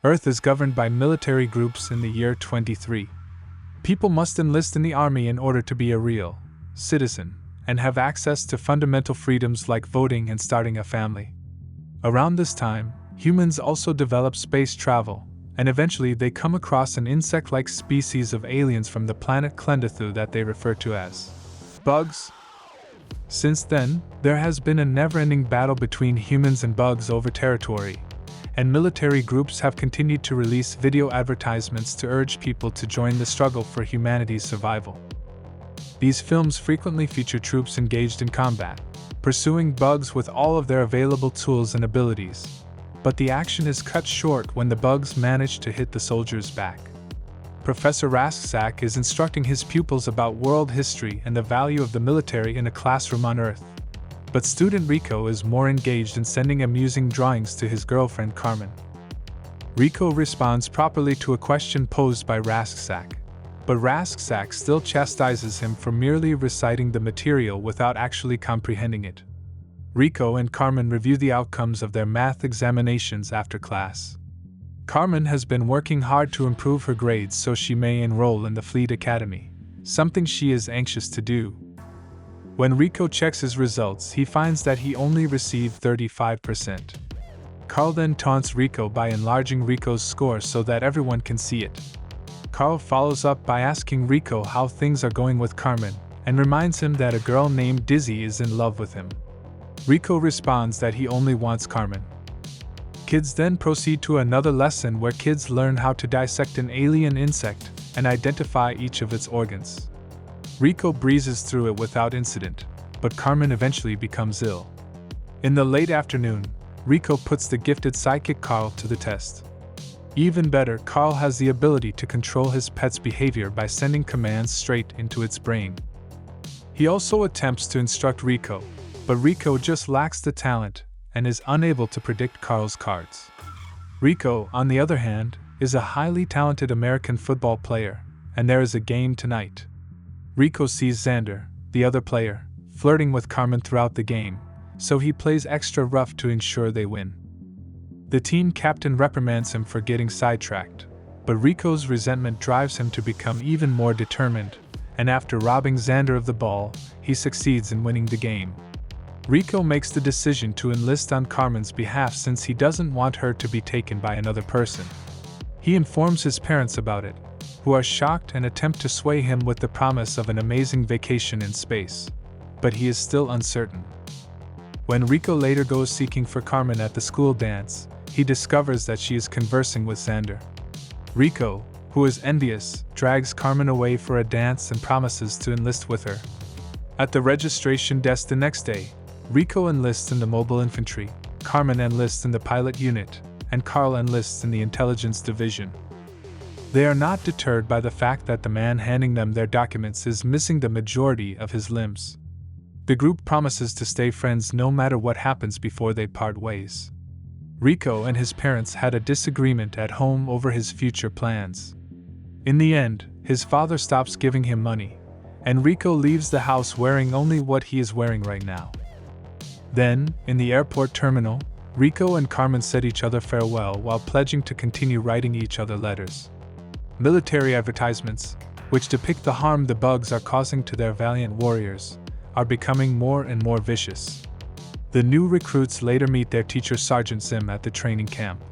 Earth is governed by military groups in the year 23. People must enlist in the army in order to be a real citizen and have access to fundamental freedoms like voting and starting a family. Around this time, humans also develop space travel, and eventually they come across an insect-like species of aliens from the planet Klendathu that they refer to as bugs. Since then, there has been a never-ending battle between humans and bugs over territory, and military groups have continued to release video advertisements to urge people to join the struggle for humanity's survival. These films frequently feature troops engaged in combat, pursuing bugs with all of their available tools and abilities, but the action is cut short when the bugs manage to hit the soldiers back. Professor Rasksak is instructing his pupils about world history and the value of the military in a classroom on Earth. But student Rico is more engaged in sending amusing drawings to his girlfriend Carmen. Rico responds properly to a question posed by Rasksak, but Rasksak still chastises him for merely reciting the material without actually comprehending it. Rico and Carmen review the outcomes of their math examinations after class. Carmen has been working hard to improve her grades so she may enroll in the Fleet Academy, something she is anxious to do. When Rico checks his results, he finds that he only received 35%. Carl then taunts Rico by enlarging Rico's score so that everyone can see it. Carl follows up by asking Rico how things are going with Carmen, and reminds him that a girl named Dizzy is in love with him. Rico responds that he only wants Carmen. Kids then proceed to another lesson where kids learn how to dissect an alien insect and identify each of its organs. Rico breezes through it without incident, but Carmen eventually becomes ill. In the late afternoon, Rico puts the gifted sidekick Carl to the test. Even better, Carl has the ability to control his pet's behavior by sending commands straight into its brain. He also attempts to instruct Rico, but Rico just lacks the talent and is unable to predict Carl's cards. Rico, on the other hand, is a highly talented American football player, and there is a game tonight. Rico sees Xander, the other player, flirting with Carmen throughout the game, so he plays extra rough to ensure they win. The team captain reprimands him for getting sidetracked, but Rico's resentment drives him to become even more determined, and after robbing Xander of the ball, he succeeds in winning the game. Rico makes the decision to enlist on Carmen's behalf since he doesn't want her to be taken by another person. He informs his parents about it, who are shocked and attempt to sway him with the promise of an amazing vacation in space, but he is still uncertain. When Rico later goes seeking for Carmen at the school dance, he discovers that she is conversing with Xander. Rico, who is envious, drags Carmen away for a dance and promises to enlist with her. At the registration desk the next day, Rico enlists in the mobile infantry, Carmen enlists in the pilot unit, and Carl enlists in the intelligence division. They are not deterred by the fact that the man handing them their documents is missing the majority of his limbs. The group promises to stay friends no matter what happens before they part ways. Rico and his parents had a disagreement at home over his future plans. In the end, his father stops giving him money, and Rico leaves the house wearing only what he is wearing right now. Then, in the airport terminal, Rico and Carmen said each other farewell while pledging to continue writing each other letters. Military advertisements, which depict the harm the bugs are causing to their valiant warriors, are becoming more and more vicious. The new recruits later meet their teacher Sergeant Zim at the training camp.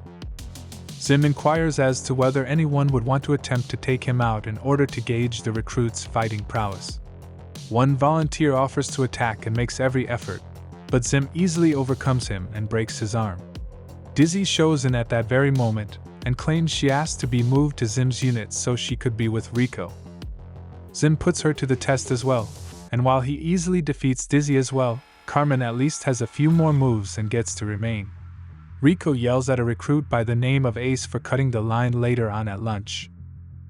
Zim inquires as to whether anyone would want to attempt to take him out in order to gauge the recruits' fighting prowess. One volunteer offers to attack and makes every effort, but Zim easily overcomes him and breaks his arm. Dizzy shows in at that very moment and claims she asked to be moved to Zim's unit so she could be with Rico. Zim puts her to the test as well, and while he easily defeats Dizzy as well, Carmen at least has a few more moves and gets to remain. Rico yells at a recruit by the name of Ace for cutting the line later on at lunch.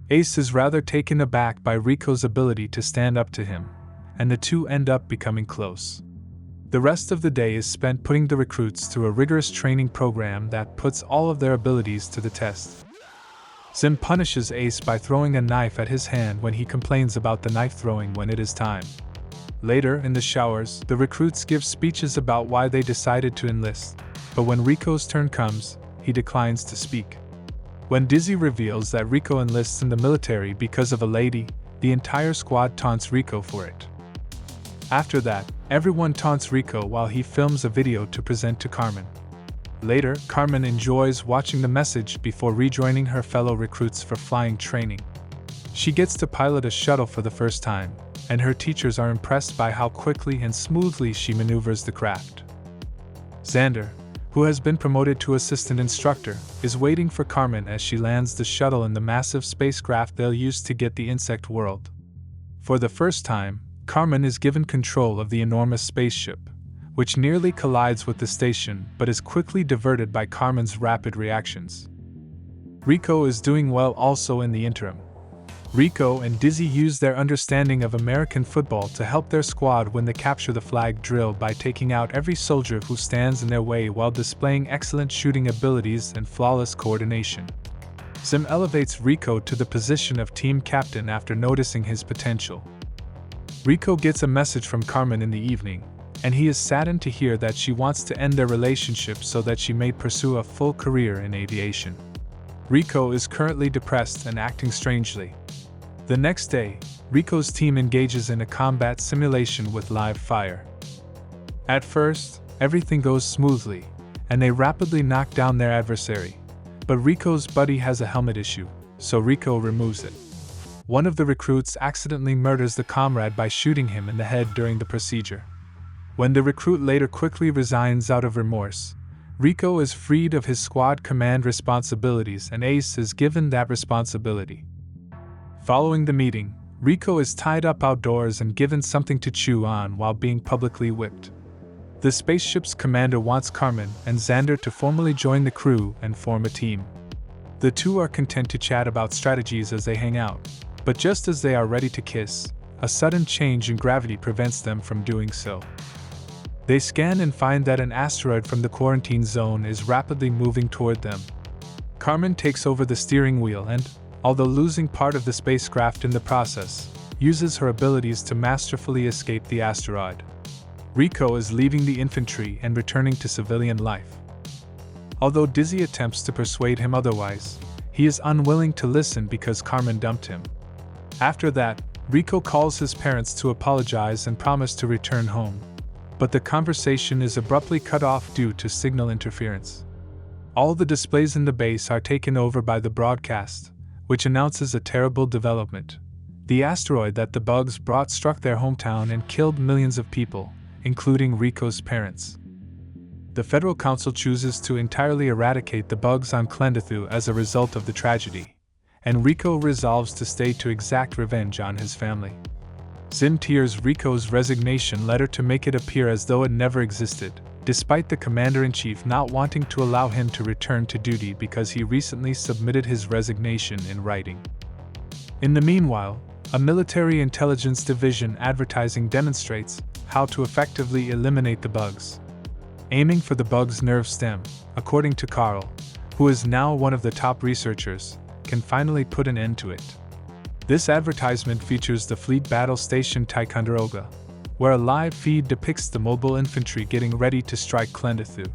Ace is rather taken aback by Rico's ability to stand up to him, and the two end up becoming close. The rest of the day is spent putting the recruits through a rigorous training program that puts all of their abilities to the test. Zim punishes Ace by throwing a knife at his hand when he complains about the knife throwing when it is time. Later, in the showers, the recruits give speeches about why they decided to enlist, but when Rico's turn comes, he declines to speak. When Dizzy reveals that Rico enlists in the military because of a lady, the entire squad taunts Rico for it. After that, everyone taunts Rico while he films a video to present to Carmen. Later, Carmen enjoys watching the message before rejoining her fellow recruits for flying training. She gets to pilot a shuttle for the first time, and her teachers are impressed by how quickly and smoothly she maneuvers the craft. Xander, who has been promoted to assistant instructor, is waiting for Carmen as she lands the shuttle in the massive spacecraft they'll use to get the insect world. For the first time, Carmen is given control of the enormous spaceship, which nearly collides with the station but is quickly diverted by Carmen's rapid reactions. Rico is doing well also in the interim. Rico and Dizzy use their understanding of American football to help their squad win the capture the flag drill by taking out every soldier who stands in their way while displaying excellent shooting abilities and flawless coordination. Zim elevates Rico to the position of team captain after noticing his potential. Rico gets a message from Carmen in the evening, and he is saddened to hear that she wants to end their relationship so that she may pursue a full career in aviation. Rico is currently depressed and acting strangely. The next day, Rico's team engages in a combat simulation with live fire. At first, everything goes smoothly, and they rapidly knock down their adversary. But Rico's buddy has a helmet issue, so Rico removes it. One of the recruits accidentally murders the comrade by shooting him in the head during the procedure. When the recruit later quickly resigns out of remorse, Rico is freed of his squad command responsibilities and Ace is given that responsibility. Following the meeting, Rico is tied up outdoors and given something to chew on while being publicly whipped. The spaceship's commander wants Carmen and Xander to formally join the crew and form a team. The two are content to chat about strategies as they hang out, but just as they are ready to kiss, a sudden change in gravity prevents them from doing so. They scan and find that an asteroid from the quarantine zone is rapidly moving toward them. Carmen takes over the steering wheel and, although losing part of the spacecraft in the process, uses her abilities to masterfully escape the asteroid. Rico is leaving the infantry and returning to civilian life. Although Dizzy attempts to persuade him otherwise, he is unwilling to listen because Carmen dumped him. After that, Rico calls his parents to apologize and promise to return home. But the conversation is abruptly cut off due to signal interference. All the displays in the base are taken over by the broadcast, which announces a terrible development. The asteroid that the bugs brought struck their hometown and killed millions of people, including Rico's parents. The Federal Council chooses to entirely eradicate the bugs on Clendathu as a result of the tragedy, and Rico resolves to stay to exact revenge on his family. Zim tears Rico's resignation letter to make it appear as though it never existed, despite the Commander-in-Chief not wanting to allow him to return to duty because he recently submitted his resignation in writing. In the meanwhile, a military intelligence division advertising demonstrates how to effectively eliminate the bugs. Aiming for the bug's nerve stem, according to Carl, who is now one of the top researchers, can finally put an end to it. This advertisement features the fleet battle station Ticonderoga, where a live feed depicts the mobile infantry getting ready to strike Clendathu.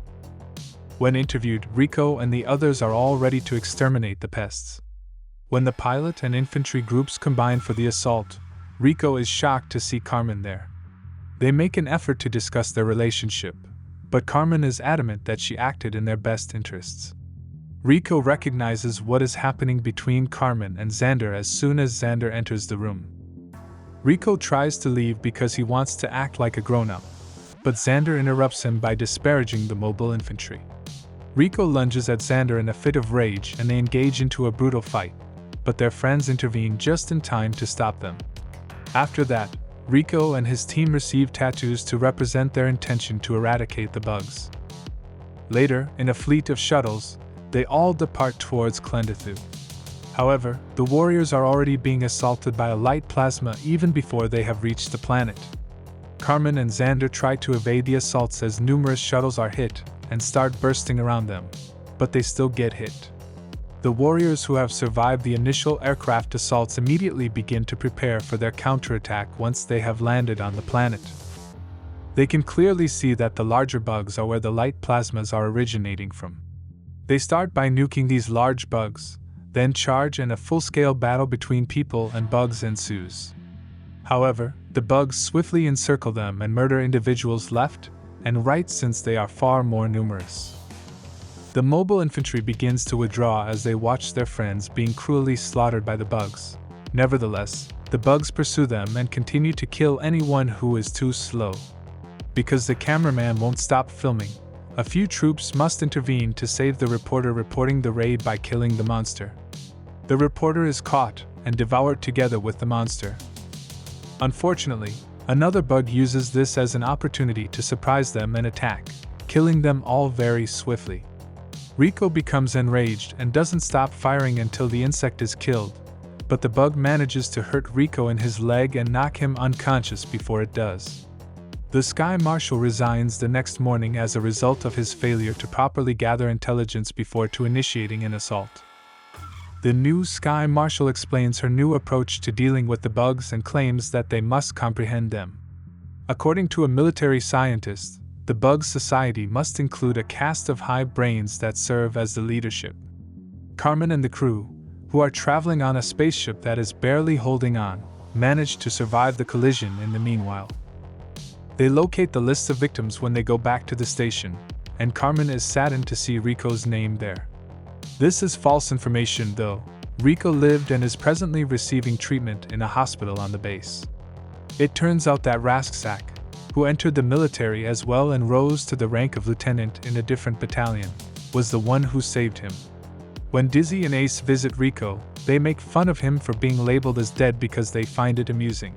When interviewed, Rico and the others are all ready to exterminate the pests. When the pilot and infantry groups combine for the assault, Rico is shocked to see Carmen there. They make an effort to discuss their relationship, but Carmen is adamant that she acted in their best interests. Rico recognizes what is happening between Carmen and Xander as soon as Xander enters the room. Rico tries to leave because he wants to act like a grown-up, but Xander interrupts him by disparaging the mobile infantry. Rico lunges at Xander in a fit of rage and they engage into a brutal fight, but their friends intervene just in time to stop them. After that, Rico and his team receive tattoos to represent their intention to eradicate the bugs. Later, in a fleet of shuttles, they all depart towards Clendathu. However, the warriors are already being assaulted by a light plasma even before they have reached the planet. Carmen and Xander try to evade the assaults as numerous shuttles are hit and start bursting around them, but they still get hit. The warriors who have survived the initial aircraft assaults immediately begin to prepare for their counterattack once they have landed on the planet. They can clearly see that the larger bugs are where the light plasmas are originating from. They start by nuking these large bugs, then charge and a full-scale battle between people and bugs ensues. However, the bugs swiftly encircle them and murder individuals left and right since they are far more numerous. The mobile infantry begins to withdraw as they watch their friends being cruelly slaughtered by the bugs. Nevertheless, the bugs pursue them and continue to kill anyone who is too slow. Because the cameraman won't stop filming, a few troops must intervene to save the reporter reporting the raid by killing the monster. The reporter is caught and devoured together with the monster. Unfortunately, another bug uses this as an opportunity to surprise them and attack, killing them all very swiftly. Rico becomes enraged and doesn't stop firing until the insect is killed, but the bug manages to hurt Rico in his leg and knock him unconscious before it does. The Sky Marshal resigns the next morning as a result of his failure to properly gather intelligence before initiating an assault. The new Sky Marshal explains her new approach to dealing with the bugs and claims that they must comprehend them. According to a military scientist, the bug society must include a caste of high brains that serve as the leadership. Carmen and the crew, who are traveling on a spaceship that is barely holding on, manage to survive the collision in the meanwhile. They locate the list of victims when they go back to the station, and Carmen is saddened to see Rico's name there. This is false information though. Rico lived and is presently receiving treatment in a hospital on the base. It turns out that Rasksak, who entered the military as well and rose to the rank of lieutenant in a different battalion, was the one who saved him. When Dizzy and Ace visit Rico, they make fun of him for being labeled as dead because they find it amusing.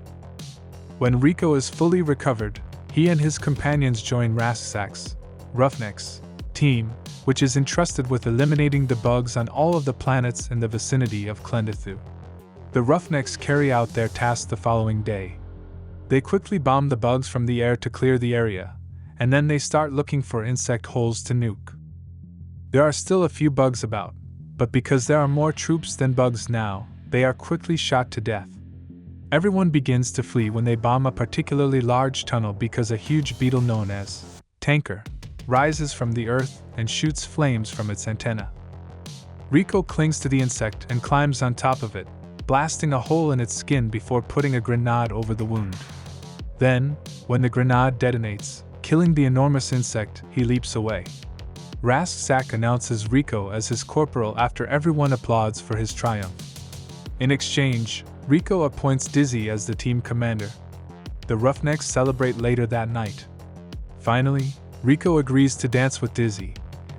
When Rico is fully recovered, he and his companions join Rasksak's Roughnecks team, which is entrusted with eliminating the bugs on all of the planets in the vicinity of Klendithu. The Roughnecks carry out their task the following day. They quickly bomb the bugs from the air to clear the area, and then they start looking for insect holes to nuke. There are still a few bugs about, but because there are more troops than bugs now, they are quickly shot to death. Everyone begins to flee when they bomb a particularly large tunnel because a huge beetle known as Tanker rises from the earth and shoots flames from its antenna. Rico clings to the insect and climbs on top of it, blasting a hole in its skin before putting a grenade over the wound. Then, when the grenade detonates, killing the enormous insect, he leaps away. Rasksak announces Rico as his corporal after everyone applauds for his triumph. In exchange, Rico appoints Dizzy as the team commander. The Roughnecks celebrate later that night. Finally, Rico agrees to dance with Dizzy,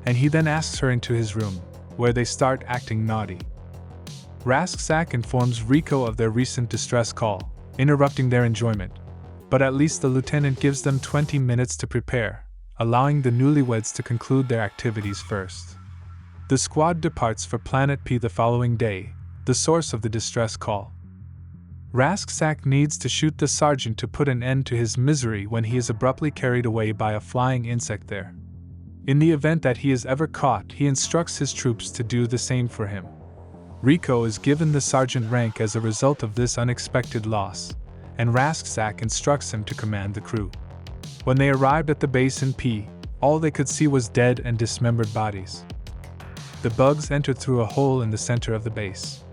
and he then asks her into his room, where they start acting naughty. Rasksak informs Rico of their recent distress call, interrupting their enjoyment, but at least the lieutenant gives them 20 minutes to prepare, allowing the newlyweds to conclude their activities first. The squad departs for Planet P the following day, the source of the distress call. Rasksak needs to shoot the sergeant to put an end to his misery when he is abruptly carried away by a flying insect there. In the event that he is ever caught, he instructs his troops to do the same for him. Rico is given the sergeant rank as a result of this unexpected loss, and Rasksak instructs him to command the crew. When they arrived at the base in P, all they could see was dead and dismembered bodies. The bugs entered through a hole in the center of the base.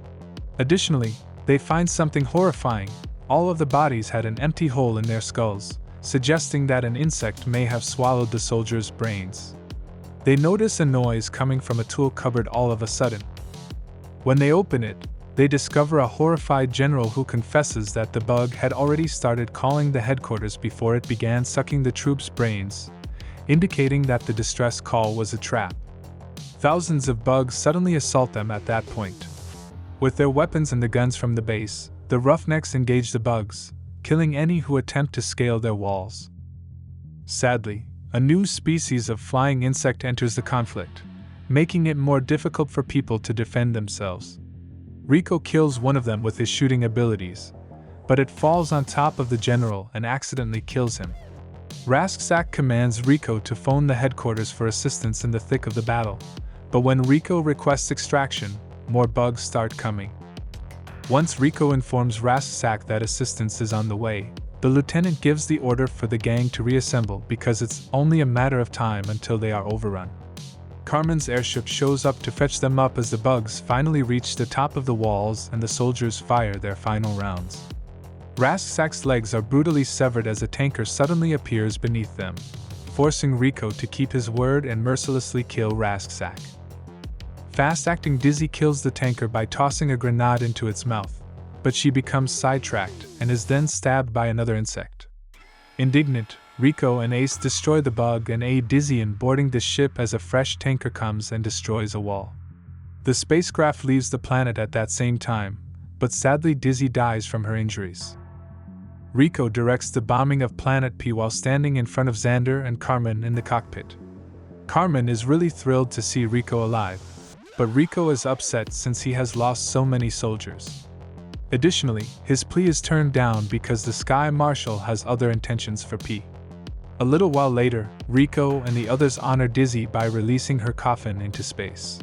Additionally, they find something horrifying. All of the bodies had an empty hole in their skulls, suggesting that an insect may have swallowed the soldiers' brains. They notice a noise coming from a tool cupboard all of a sudden. When they open it, they discover a horrified general who confesses that the bug had already started calling the headquarters before it began sucking the troops' brains, indicating that the distress call was a trap. Thousands of bugs suddenly assault them at that point. With their weapons and the guns from the base, the Roughnecks engage the bugs, killing any who attempt to scale their walls. Sadly, a new species of flying insect enters the conflict, making it more difficult for people to defend themselves. Rico kills one of them with his shooting abilities, but it falls on top of the general and accidentally kills him. Rasksak commands Rico to phone the headquarters for assistance in the thick of the battle, but when Rico requests extraction, more bugs start coming. Once Rico informs Rasksak that assistance is on the way, the lieutenant gives the order for the gang to reassemble because it's only a matter of time until they are overrun. Carmen's airship shows up to fetch them up as the bugs finally reach the top of the walls and the soldiers fire their final rounds. Rasksack's legs are brutally severed as a tanker suddenly appears beneath them, forcing Rico to keep his word and mercilessly kill Rasksack. Fast-acting Dizzy kills the tanker by tossing a grenade into its mouth, but she becomes sidetracked and is then stabbed by another insect. Indignant, Rico and Ace destroy the bug and aid Dizzy in boarding the ship as a fresh tanker comes and destroys a wall. The spacecraft leaves the planet at that same time, but sadly Dizzy dies from her injuries. Rico directs the bombing of Planet P while standing in front of Xander and Carmen in the cockpit. Carmen is really thrilled to see Rico alive, but Rico is upset since he has lost so many soldiers. Additionally, his plea is turned down because the Sky Marshal has other intentions for P. A little while later, Rico and the others honor Dizzy by releasing her coffin into space.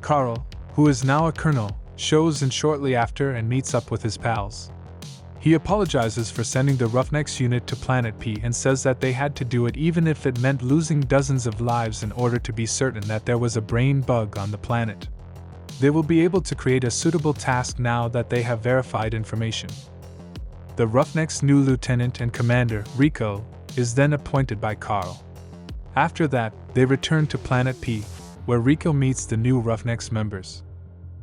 Carl, who is now a colonel, shows in shortly after and meets up with his pals. He apologizes for sending the Roughnecks unit to Planet P and says that they had to do it even if it meant losing dozens of lives in order to be certain that there was a brain bug on the planet. They will be able to create a suitable task now that they have verified information. The Roughnecks' new lieutenant and commander, Rico, is then appointed by Carl. After that, they return to Planet P, where Rico meets the new Roughnecks members.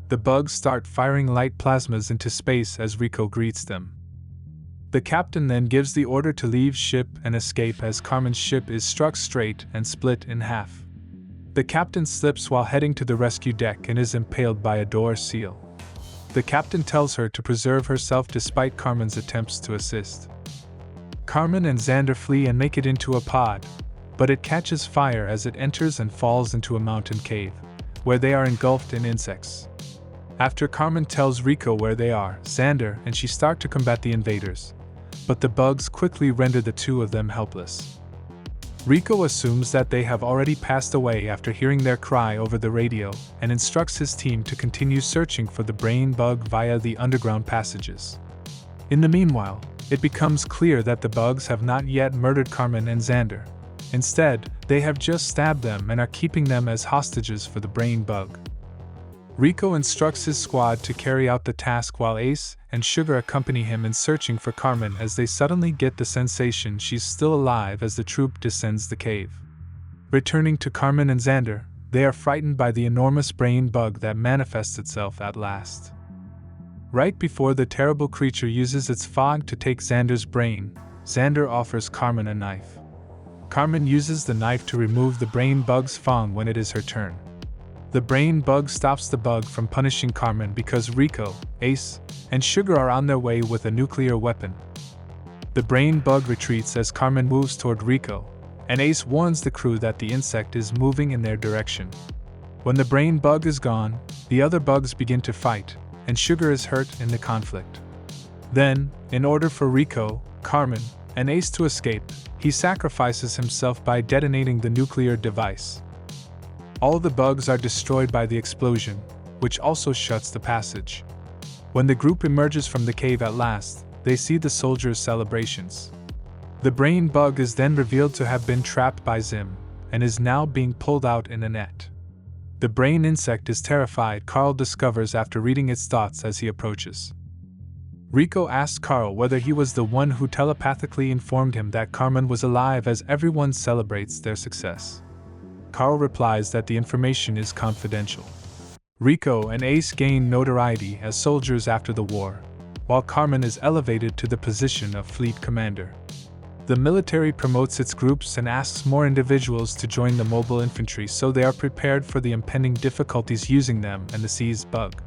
The bugs start firing light plasmas into space as Rico greets them. The captain then gives the order to leave ship and escape as Carmen's ship is struck straight and split in half. The captain slips while heading to the rescue deck and is impaled by a door seal. The captain tells her to preserve herself despite Carmen's attempts to assist. Carmen and Xander flee and make it into a pod, but it catches fire as it enters and falls into a mountain cave, where they are engulfed in insects. After Carmen tells Rico where they are, Xander and she start to combat the invaders, but the bugs quickly render the two of them helpless. Rico assumes that they have already passed away after hearing their cry over the radio and instructs his team to continue searching for the brain bug via the underground passages. In the meanwhile, it becomes clear that the bugs have not yet murdered Carmen and Xander. Instead, they have just stabbed them and are keeping them as hostages for the brain bug. Rico instructs his squad to carry out the task while Ace and Sugar accompany him in searching for Carmen as they suddenly get the sensation she's still alive as the troop descends the cave. Returning to Carmen and Xander, they are frightened by the enormous brain bug that manifests itself at last. Right before the terrible creature uses its fog to take Xander's brain, Xander offers Carmen a knife. Carmen uses the knife to remove the brain bug's fang when it is her turn. The brain bug stops the bug from punishing Carmen because Rico, Ace, and Sugar are on their way with a nuclear weapon. The brain bug retreats as Carmen moves toward Rico, and Ace warns the crew that the insect is moving in their direction. When the brain bug is gone, the other bugs begin to fight, and Sugar is hurt in the conflict. Then, in order for Rico, Carmen, and Ace to escape, he sacrifices himself by detonating the nuclear device. All the bugs are destroyed by the explosion, which also shuts the passage. When the group emerges from the cave at last, they see the soldiers' celebrations. The brain bug is then revealed to have been trapped by Zim, and is now being pulled out in a net. The brain insect is terrified, Carl discovers after reading its thoughts as he approaches. Rico asks Carl whether he was the one who telepathically informed him that Carmen was alive as everyone celebrates their success. Carl replies that the information is confidential. Rico and Ace gain notoriety as soldiers after the war, while Carmen is elevated to the position of fleet commander. The military promotes its groups and asks more individuals to join the mobile infantry so they are prepared for the impending difficulties using them and the seized bug.